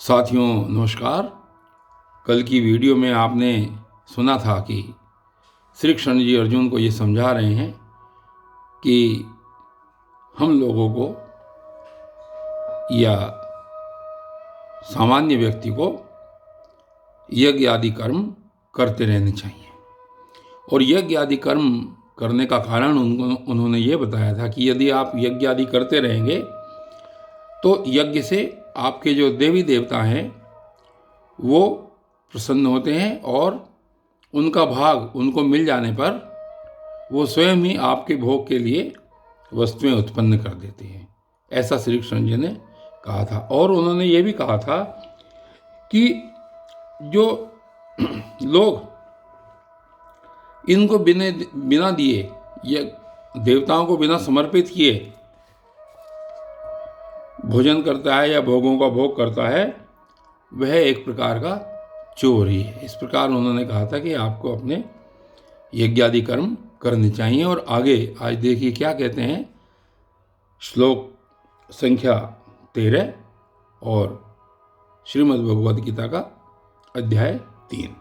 साथियों नमस्कार। कल की वीडियो में आपने सुना था कि श्री कृष्ण जी अर्जुन को ये समझा रहे हैं कि हम लोगों को या सामान्य व्यक्ति को यज्ञ आदि कर्म करते रहने चाहिए। और यज्ञ आदि कर्म करने का कारण उन्होंने ये बताया था कि यदि आप यज्ञ आदि करते रहेंगे तो यज्ञ से आपके जो देवी देवता हैं वो प्रसन्न होते हैं और उनका भाग उनको मिल जाने पर वो स्वयं ही आपके भोग के लिए वस्तुएं उत्पन्न कर देते हैं। ऐसा श्री कृष्ण जी ने कहा था। और उन्होंने ये भी कहा था कि जो लोग इनको बिना दिए या देवताओं को बिना समर्पित किए भोजन करता है या भोगों का भोग करता है, वह एक प्रकार का चोर ही है। इस प्रकार उन्होंने कहा था कि आपको अपने यज्ञ आदि कर्म करने चाहिए। और आगे आज देखिए क्या कहते हैं, श्लोक संख्या 13 और श्रीमद् भगवद गीता का अध्याय 3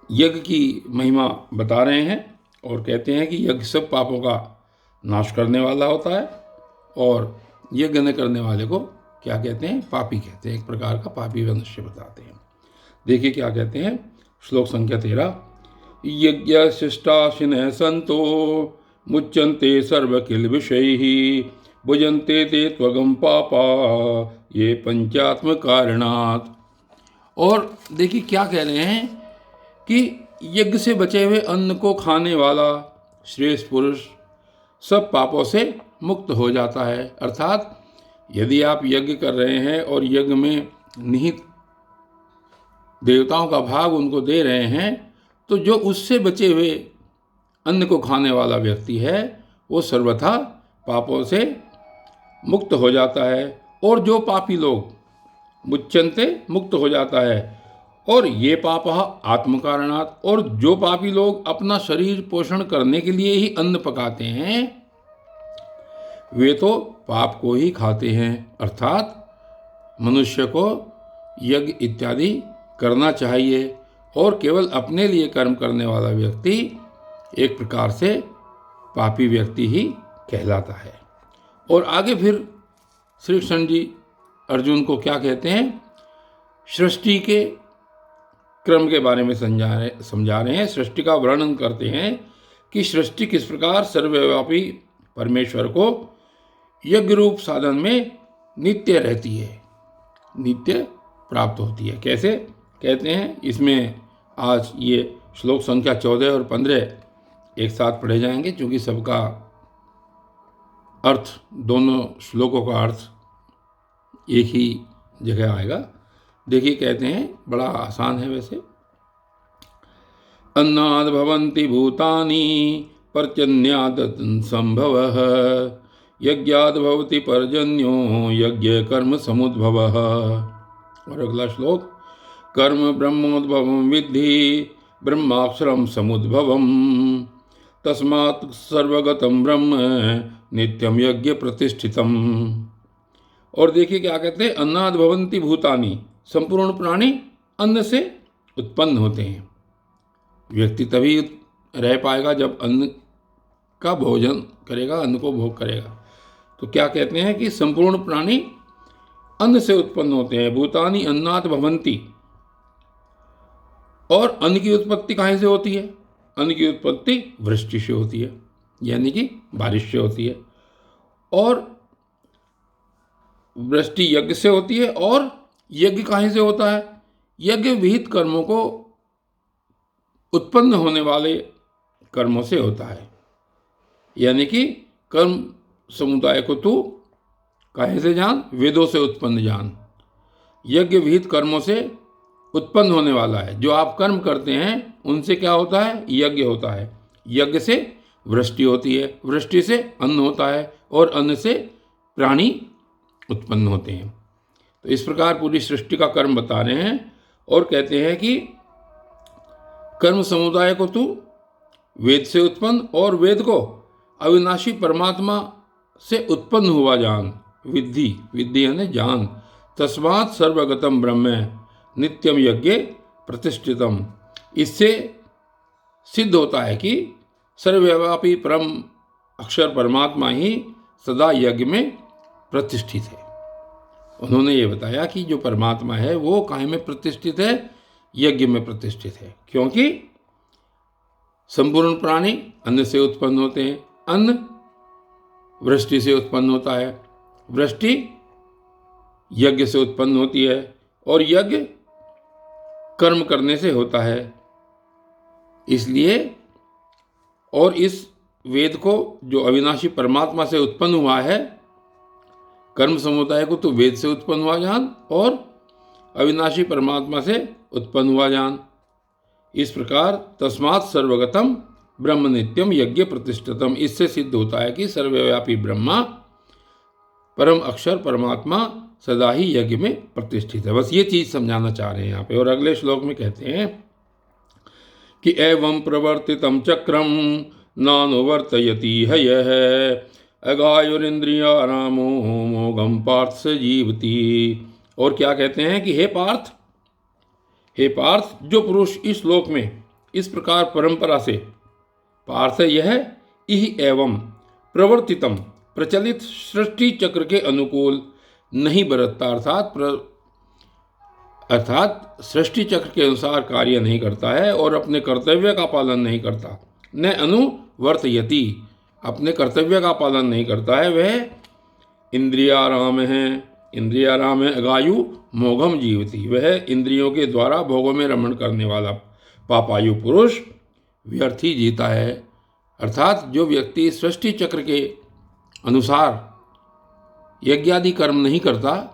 यज्ञ की महिमा बता रहे हैं और कहते हैं कि यज्ञ सब पापों का नाश करने वाला होता है और यज्ञ न करने वाले को क्या कहते हैं, पापी कहते हैं। एक प्रकार का पापी मनुष्य बताते हैं। देखिए क्या कहते हैं, श्लोक संख्या 13 यज्ञ शिष्टाशिनः संतो मुच्यन्ते सर्व किल विषयैः भुजन्ते ते त्वगम पापा ये पंचात्म कारणात्। और देखिए क्या कह रहे हैं कि यज्ञ से बचे हुए अन्न को खाने वाला श्रेष्ठ पुरुष सब पापों से मुक्त हो जाता है। अर्थात यदि आप यज्ञ कर रहे हैं और यज्ञ में निहित देवताओं का भाग उनको दे रहे हैं, तो जो उससे बचे हुए अन्न को खाने वाला व्यक्ति है वो सर्वथा पापों से मुक्त हो जाता है। और जो पापी लोग मुच्यन्ते मुक्त हो जाता है। और ये पापः आत्मकारणात्, और जो पापी लोग अपना शरीर पोषण करने के लिए ही अन्न पकाते हैं वे तो पाप को ही खाते हैं। अर्थात मनुष्य को यज्ञ इत्यादि करना चाहिए और केवल अपने लिए कर्म करने वाला व्यक्ति एक प्रकार से पापी व्यक्ति ही कहलाता है। और आगे फिर श्री कृष्ण जी अर्जुन को क्या कहते हैं, सृष्टि के क्रम के बारे में समझा रहे हैं। सृष्टि का वर्णन करते हैं कि सृष्टि किस प्रकार सर्वव्यापी परमेश्वर को यज्ञ रूप साधन में नित्य रहती है, नित्य प्राप्त होती है। कैसे कहते हैं, इसमें आज ये श्लोक संख्या 14 और 15 एक साथ पढ़े जाएंगे, क्योंकि सबका अर्थ, दोनों श्लोकों का अर्थ एक ही जगह आएगा। देखिए कहते हैं, बड़ा आसान है वैसे। अन्नाद् भवन्ति भूतानि पर्जन्याद् संभवः यज्ञाद् भवति पर्जन्यो यज्ञ कर्म समुद्भवः। और अगला श्लोक, कर्म ब्रह्मोद्भवं विद्धि ब्रह्माक्षरं समुद्भवं तस्मात् सर्वगतं ब्रह्म नित्यं यज्ञ प्रतिष्ठितम्। और देखिए क्या कहते हैं, अन्नाद् भवन्ति भूतानि, संपूर्ण प्राणी अन्न से उत्पन्न होते हैं। व्यक्ति तभी रह पाएगा जब अन्न का भोजन करेगा, अन्न को भोग करेगा। तो क्या कहते हैं कि संपूर्ण प्राणी अन्न से उत्पन्न होते हैं। भूतानि अन्नात् भवन्ति, और अन्न की उत्पत्ति कहाँ से होती है? अन्न की उत्पत्ति वृष्टि से होती है, यानी कि बारिश से होती है। और वृष्टि यज्ञ से होती है। और यज्ञ कहाँ से होता है? यज्ञ विहित कर्मों को उत्पन्न होने वाले कर्मों से होता है। यानी कि कर्म समुदाय को तू काहे से जान, वेदों से उत्पन्न जान। यज्ञ विहित कर्मों से उत्पन्न होने वाला है। जो आप कर्म करते हैं उनसे क्या होता है? यज्ञ होता है। यज्ञ से वृष्टि होती है, वृष्टि से अन्न होता है और अन्न से प्राणी उत्पन्न होते हैं। तो इस प्रकार पूरी सृष्टि का कर्म बता रहे हैं और कहते हैं कि कर्म समुदाय को तू वेद से उत्पन्न और वेद को अविनाशी परमात्मा से उत्पन्न हुआ जान। विद्धि, विद्धि यानी जान, तस्मात् सर्वगतम ब्रह्म नित्यम यज्ञ प्रतिष्ठितम। इससे सिद्ध होता है कि सर्वव्यापी परम अक्षर परमात्मा ही सदा यज्ञ में प्रतिष्ठित है। उन्होंने ये बताया कि जो परमात्मा है वो काहे में प्रतिष्ठित है? यज्ञ में प्रतिष्ठित है, क्योंकि संपूर्ण प्राणी अन्न से उत्पन्न होते हैं, अन्न वृष्टि से उत्पन्न होता है, वृष्टि यज्ञ से उत्पन्न होती है, और यज्ञ कर्म करने से होता है। इसलिए और इस वेद को जो अविनाशी परमात्मा से उत्पन्न हुआ है, कर्म समुदाय को तो वेद से उत्पन्न हुआ जान और अविनाशी परमात्मा से उत्पन्न हुआ जान। इस प्रकार तस्मात् सर्वगतम ब्रह्म नित्यम यज्ञ प्रतिष्ठितम, इससे सिद्ध होता है कि सर्वव्यापी ब्रह्मा परम अक्षर परमात्मा सदा ही यज्ञ में प्रतिष्ठित है। बस ये चीज समझाना चाह रहे हैं यहाँ पे। और अगले श्लोक में कहते हैं कि एवं प्रवर्तितम चक्रम नानुवर्तयति है यह अगायुरिंद्रियारामो मोघम पार्थ से जीवती। और क्या कहते हैं कि हे पार्थ, जो पुरुष इस लोक में इस प्रकार परंपरा से, पार्थ यह इह एवं प्रवर्तितम प्रचलित सृष्टि चक्र के अनुकूल नहीं बरतता, अर्थात सृष्टि चक्र के अनुसार कार्य नहीं करता है और अपने कर्तव्य का पालन नहीं करता, न अनुवर्तयति, अपने कर्तव्य का पालन नहीं करता है, वह इंद्रियाराम है अगायु मोघम जीवती, वह इंद्रियों के द्वारा भोगों में रमण करने वाला पापायु पुरुष व्यर्थ ही जीता है। अर्थात जो व्यक्ति सृष्टि चक्र के अनुसार यज्ञादि कर्म नहीं करता,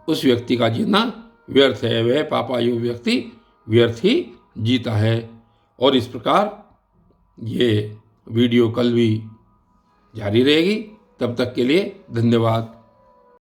उस व्यक्ति का जीना व्यर्थ है, वह पापायु व्यक्ति व्यर्थ ही जीता है। और इस प्रकार ये वीडियो कल भी जारी रहेगी। तब तक के लिए धन्यवाद।